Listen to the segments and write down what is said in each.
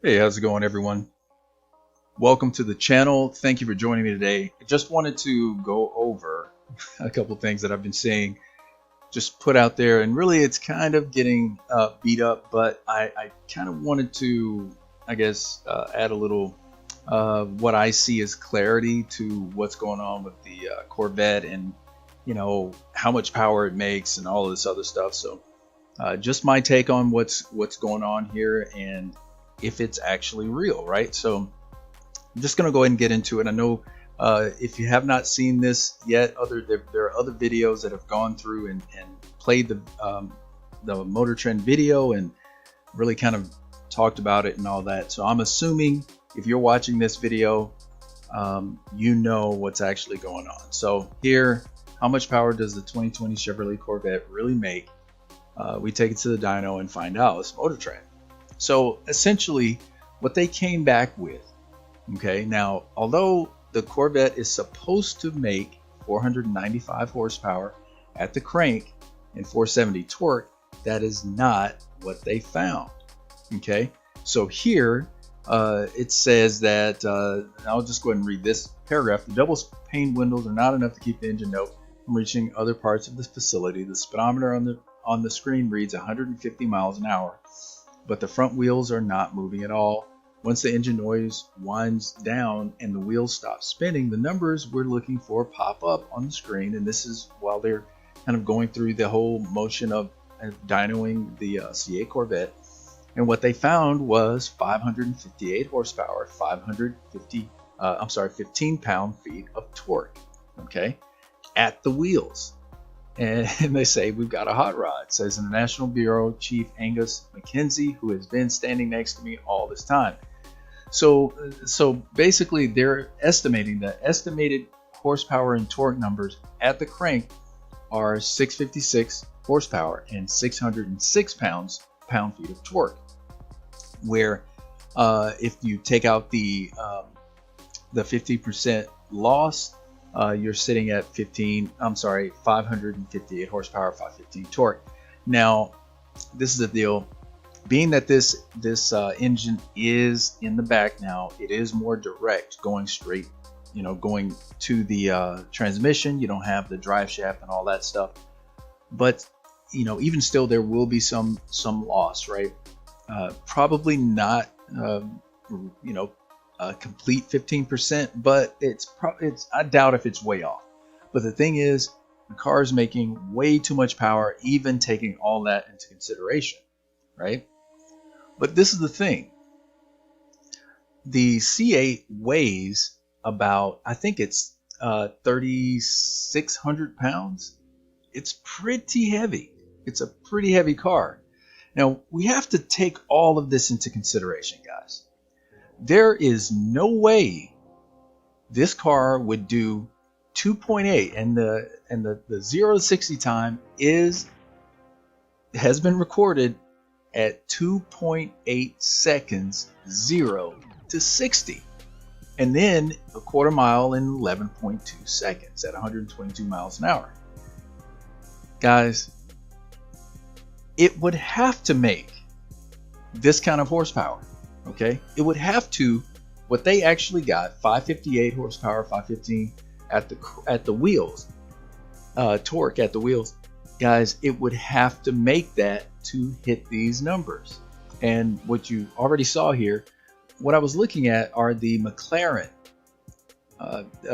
Hey, how's it going, everyone? Welcome to the channel. Thank you for joining me today. I just wanted to go over a couple things that I've been seeing, just put out there, and really it's kind of getting beat up, but I kind of wanted to, I guess, add a little what I see as clarity to what's going on with the Corvette and, how much power it makes and all of this other stuff. So just my take on what's going on here and if it's actually real, right? So I'm just going to go ahead and get into it. I know if you have not seen this yet, there are other videos that have gone through and played the Motortrend video and really kind of talked about it and all that. So I'm assuming if you're watching this video, you know what's actually going on. So here, how much power does the 2020 Chevrolet Corvette really make? We take it to the dyno and find out. It's Motortrend. So essentially what they came back with, okay, now although the Corvette is supposed to make 495 horsepower at the crank and 470 torque, that is not what they found. Okay, so here it says that, I'll just go ahead and read this paragraph. The double pane windows are not enough to keep the engine note from reaching other parts of the facility. The speedometer on the screen reads 150 miles an hour. But the front wheels are not moving at all. Once the engine noise winds down and the wheels stop spinning, the numbers we're looking for pop up on the screen. And this is while they're kind of going through the whole motion of dynoing the C8 Corvette. And what they found was 558 horsepower, 15 pound-feet of torque, okay, at the wheels. And they say, we've got a hot rod, says the National Bureau Chief Angus McKenzie, who has been standing next to me all this time. So basically they're estimating the estimated horsepower and torque numbers at the crank are 656 horsepower and 606 pound-feet of torque. Where if you take out the 50% loss, you're sitting at 558 horsepower, 515 torque. Now, this is the deal. Being that this engine is in the back now, it is more direct, going straight, going to the transmission. You don't have the drive shaft and all that stuff. But, even still, there will be some loss, right? Probably not, a complete 15%, but I doubt if it's way off. But the thing is, the car is making way too much power, even taking all that into consideration, right? But this is the thing. The C8 weighs about, I think it's 3,600 pounds. It's pretty heavy. It's a pretty heavy car. Now, we have to take all of this into consideration, guys. There is no way this car would do 2.8, and the 0 to 60 time has been recorded at 2.8 seconds, 0 to 60, and then a quarter mile in 11.2 seconds at 122 miles an hour. Guys, it would have to make this kind of horsepower. Okay, it would have to. What they actually got, 558 horsepower, 515 at the wheels, torque at the wheels, guys. It would have to make that to hit these numbers. And what you already saw here, what I was looking at are the McLaren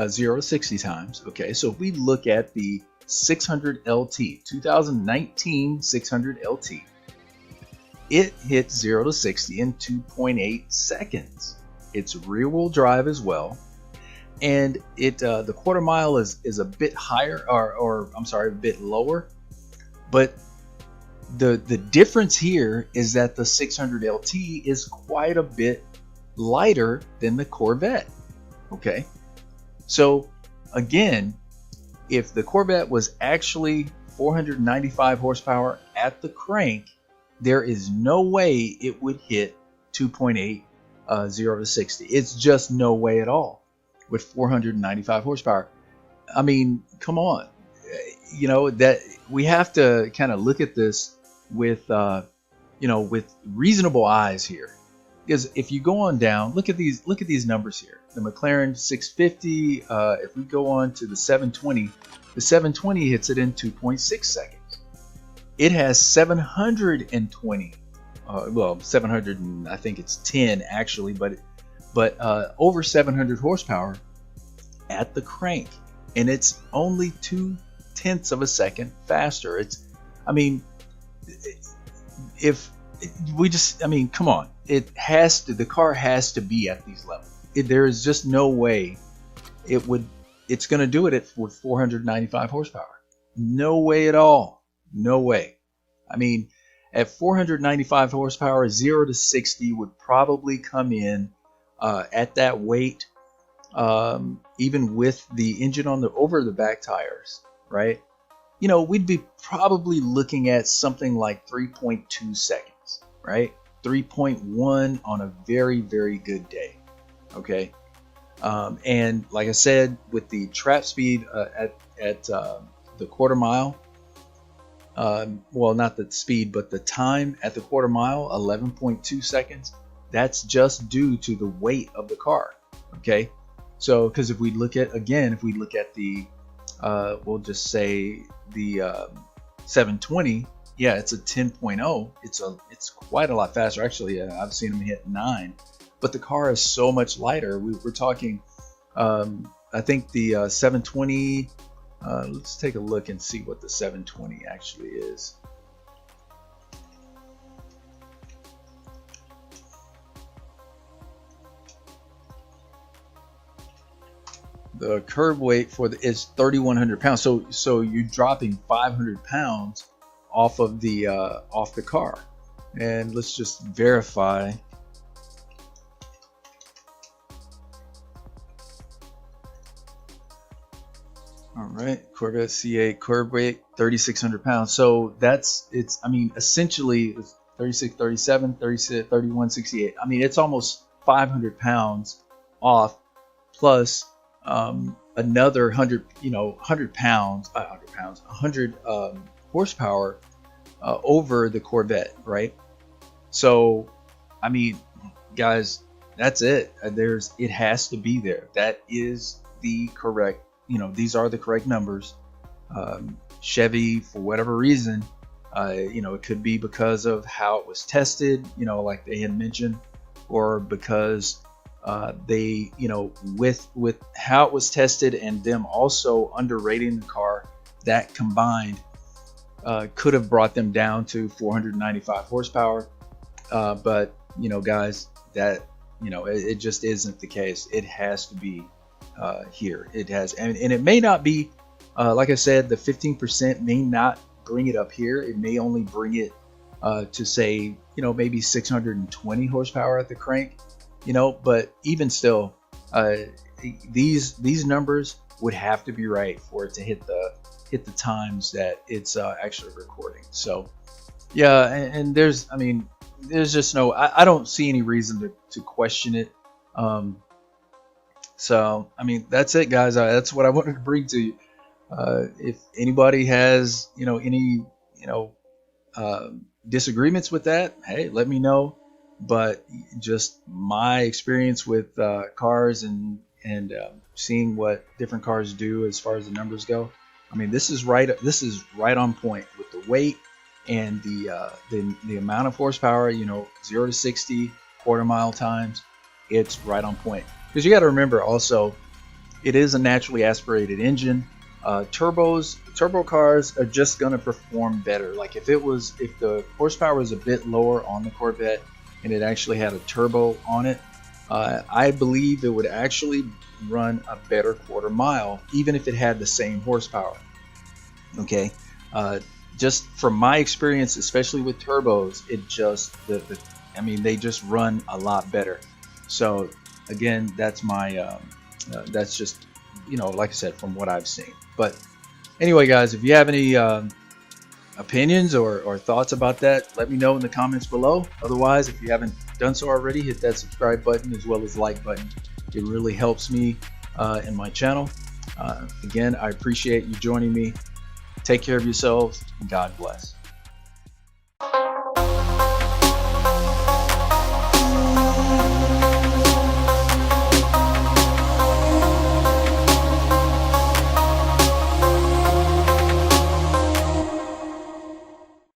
0 to 60 times. Okay, so if we look at the 600 LT, 2019 600 LT. It hits 0 to 60 in 2.8 seconds. It's rear-wheel drive as well, and the quarter mile is a bit higher, or I'm sorry, a bit lower. But the difference here is that the 600 LT is quite a bit lighter than the Corvette. Okay, so again, if the Corvette was actually 495 horsepower at the crank, there is no way it would hit 2.8 0 to 60. It's just no way at all with 495 horsepower. I mean, come on. That we have to kind of look at this with with reasonable eyes here. Because if you go on down, look at these numbers here. The McLaren 650. If we go on to the 720, the 720 hits it in 2.6 seconds. It has 720. Well, 700, and I think it's 10 actually, but over 700 horsepower at the crank, and it's only 0.2 of a second faster. It's, I mean, if we just, I mean, come on, the car has to be at these levels. There is just no way it's going to do it with 495 horsepower. No way at all. No way. I mean, at 495 horsepower, 0 to 60 would probably come in at that weight, even with the engine over the back tires, right? You know, we'd be probably looking at something like 3.2 seconds, right? 3.1 on a very, very good day, okay? And like I said, with the trap speed at the quarter mile, well, not the speed, but the time at the quarter mile, 11.2 seconds. That's just due to the weight of the car, okay? So, because if we look at the, we'll just say the 720, yeah, it's a 10.0. It's quite a lot faster. Actually, I've seen them hit 9, but the car is so much lighter. We're talking, I think the 720. Let's take a look and see what the 720 actually is. The curb weight is 3,100 pounds. So you're dropping 500 pounds off of the car. And let's just verify. All right, Corvette C8 curb weight 3,600 pounds. So I mean, essentially it's 36, 37, 36, 31, 68. I mean, it's almost 500 pounds off, plus another 100 horsepower over the Corvette, right? So, I mean, guys, that's it. It has to be there. That is the correct. These are the correct numbers. Chevy, for whatever reason, it could be because of how it was tested, like they had mentioned, or because they, with how it was tested and them also underrating the car, that combined could have brought them down to 495 horsepower. But, guys, that, it just isn't the case. It has to be here. It has, and it may not be, like I said, the 15% may not bring it up here. It may only bring it to say, maybe 620 horsepower at the crank, but even still, these numbers would have to be right for it to hit the times that it's actually recording. So yeah, and there's just no, I don't see any reason to question it. So, I mean, that's it, guys. That's what I wanted to bring to you. If anybody has, any, disagreements with that, hey, let me know. But just my experience with cars and seeing what different cars do as far as the numbers go, I mean, this is right on point with the weight and the amount of horsepower. 0 to 60 quarter mile times. It's right on point. Because you got to remember also, it is a naturally aspirated engine. Turbo cars are just going to perform better. Like if the horsepower was a bit lower on the Corvette and it actually had a turbo on it, I believe it would actually run a better quarter mile, even if it had the same horsepower. Okay, just from my experience, especially with turbos, it just they just run a lot better. So again, that's my that's just, like I said, from what I've seen. But anyway, guys, if you have any opinions or thoughts about that, let me know in the comments below. Otherwise, if you haven't done so already, hit that subscribe button as well as like button. It really helps me in my channel. Again, I appreciate you joining me. Take care of yourselves, and God bless.